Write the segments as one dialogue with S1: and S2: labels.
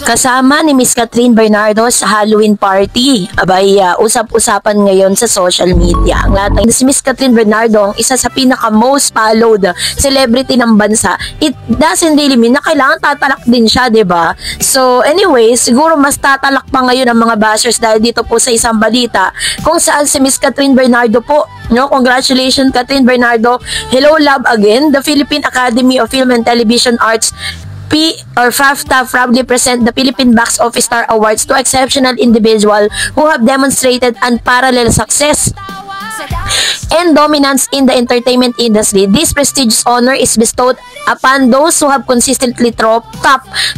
S1: Kasama ni Miss Catherine Bernardo sa Halloween party. Abay, usap-usapan ngayon sa social media. Ang lahat ng si Miss Catherine Bernardo, ang isa sa pinaka-most followed celebrity ng bansa. It doesn't really mean na kailangan tatalak din siya, 'di ba? So, anyway, siguro mas tatalak pa ngayon ang mga bashers dahil dito po sa isang balita kung saan si Miss Catherine Bernardo po, no, congratulations Catherine Bernardo. Hello, love again. The Philippine Academy of Film and Television Arts FAFTA proudly present the Philippine Box Office Star Awards to exceptional individuals who have demonstrated unparalleled success and dominance in the entertainment industry. This prestigious honor is bestowed upon those who have consistently topped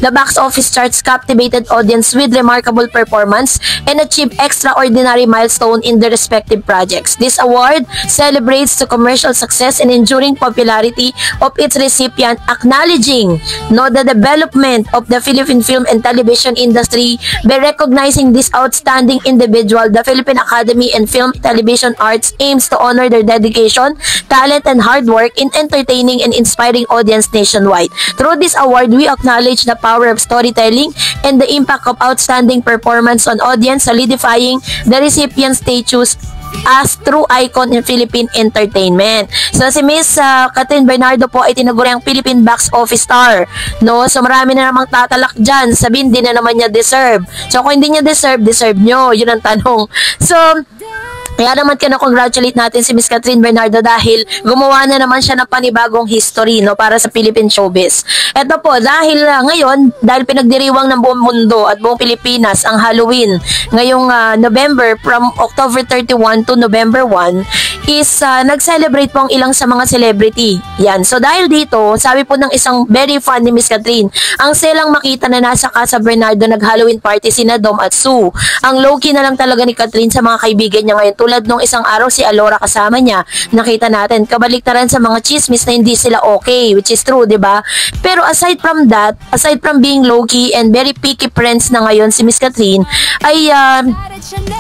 S1: the box office charts, captivated audience with remarkable performance, and achieved extraordinary milestone in their respective projects. This award celebrates the commercial success and enduring popularity of its recipient, acknowledging the development of the Philippine film and television industry. By recognizing this outstanding individual, the Philippine Academy and Film Television Arts aims to honor their dedication, talent, and hard work in entertaining and inspiring audience nationwide. Through this award, we acknowledge the power of storytelling and the impact of outstanding performance on audience, solidifying the recipient's status as true icon in Philippine entertainment. So si Miss Catherine Bernardo po ay tinaguri ang Philippine Box Office Star, no? So marami na namang tatalak dyan, sabihin din na naman niya deserve. So kung hindi niya deserve nyo, yun ang tanong. So kaya naman congratulate natin si Miss Catherine Bernardo dahil gumawa na naman siya ng panibagong history, no, para sa Philippine showbiz. Ito po, dahil ngayon, dahil pinagdiriwang ng buong mundo at buong Pilipinas ang Halloween ngayong November, from October 31 to November 1, is nag-celebrate po ang ilang sa mga celebrity. Yan. So dahil dito, sabi po ng isang very fan ni Miss Catherine, ang selang makita na nasa Casa Bernardo nag-Halloween party sina Dom at Sue. Ang low-key na lang talaga ni Catherine sa mga kaibigan niya ngayon. Tulad nung isang araw si Alora kasama niya, nakita natin kabaliktaran sa mga chismis na hindi sila okay, which is true, 'di ba? Pero aside from that, aside from being low-key and very picky friends na ngayon si Miss Catherine, ay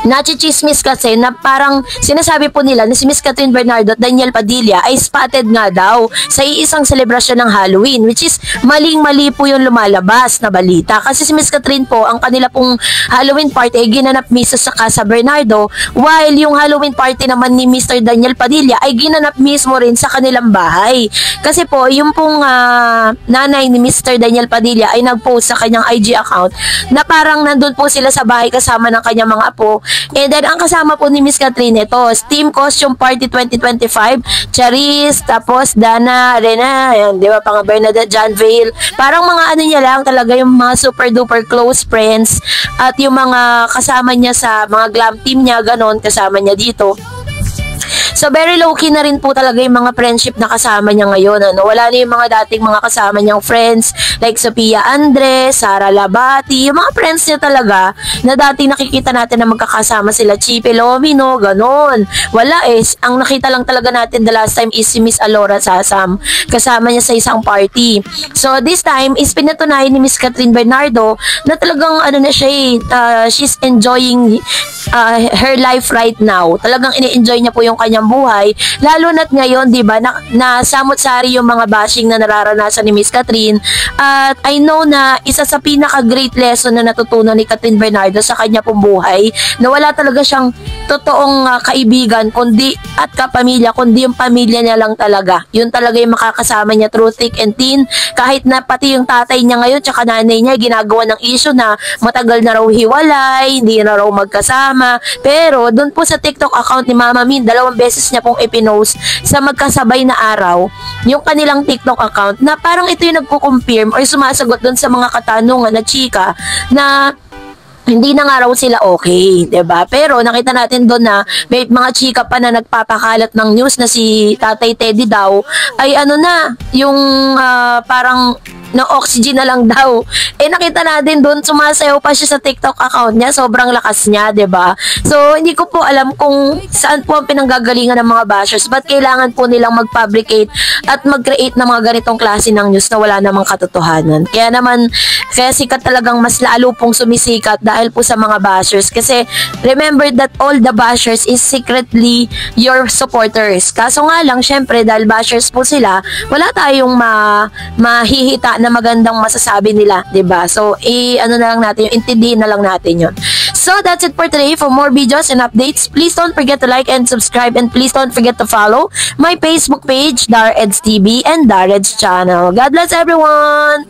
S1: nachichismis kasi na parang sinasabi po nila na si Miss Catherine Bernardo at Daniel Padilla ay spotted nga daw sa iisang selebrasyon ng Halloween, which is maling-mali po yung lumalabas na balita. Kasi si Miss Catherine po, ang kanila pong Halloween party ay ginanap mismo sa Casa Bernardo, while yung Halloween party naman ni Mr. Daniel Padilla ay ginanap mismo rin sa kanilang bahay. Kasi po, yung pong nanay ni Mr. Daniel Padilla ay nag-post sa kanyang IG account na parang nandun po sila sa bahay kasama ng kanyang mga apo. And then, ang kasama po ni Miss Catherine ito, Steam Costume Party 2025, Charis, tapos Dana, Rena, ayan, di ba, pang Bernadette, John Vale. Parang mga ano niya lang talaga, yung mga super duper close friends at yung mga kasama niya sa mga glam team niya, ganon, kasama niya dito. So, very low-key na rin po talaga yung mga friendship na kasama niya ngayon. Ano? Wala na yung mga dating mga kasama niyang friends like Sophia Andres, Sara Labati, yung mga friends niya talaga na dating nakikita natin na magkakasama sila, Chipe Lomino, ganon. Wala ang nakita lang talaga natin the last time is si Miss Alora Sasam. Kasama niya sa isang party. So, this time is pinatunayan ni Miss Catherine Bernardo na talagang ano na siya she's enjoying her life right now. Talagang ini-enjoy niya po yung kanyang buhay, lalo na't ngayon, di ba, na samot-sari yung mga bashing na nararanasan ni Miss Catherine. At I know na isa sa pinaka-great lesson na natutunan ni Catherine Bernardo sa kanya pong buhay, na wala talaga siyang totoong kaibigan kundi at kapamilya, kundi yung pamilya niya lang talaga. Yun talaga yung makakasama niya through thick and thin. Kahit na pati yung tatay niya ngayon tsaka nanay niya ginagawa ng issue na matagal na raw hiwalay, hindi na raw magkasama. Pero doon po sa TikTok account ni Mama Min, 2 beses niya pong ipinost sa magkasabay na araw yung kanilang TikTok account na parang ito yung nagko-confirm or sumasagot doon sa mga katanungan na chika na hindi na nga raw sila okay, 'di ba? Pero nakita natin doon na may mga chika pa na nagpapakalat ng news na si Tatay Teddy daw ay ano na, yung parang ng oxygen na lang daw. Nakita natin doon, sumasayaw pa siya sa TikTok account niya. Sobrang lakas niya, 'di ba? So, hindi ko po alam kung saan po ang pinanggagalingan ng mga bashers. Ba't kailangan po nilang mag-fabricate at mag-create ng mga ganitong klase ng news na wala namang katotohanan. Kaya sikat talagang mas lalo pong sumisikat dahil po sa mga bashers. Kasi, remember that all the bashers is secretly your supporters. Kaso nga lang, syempre, dahil bashers po sila, wala tayong mahihita na magandang masasabi nila, 'di ba? So, ano na lang natin, intindihin na lang natin 'yon. So, that's it for today. For more videos and updates, please don't forget to like and subscribe, and please don't forget to follow my Facebook page, DarEds TV and DarEds channel. God bless everyone!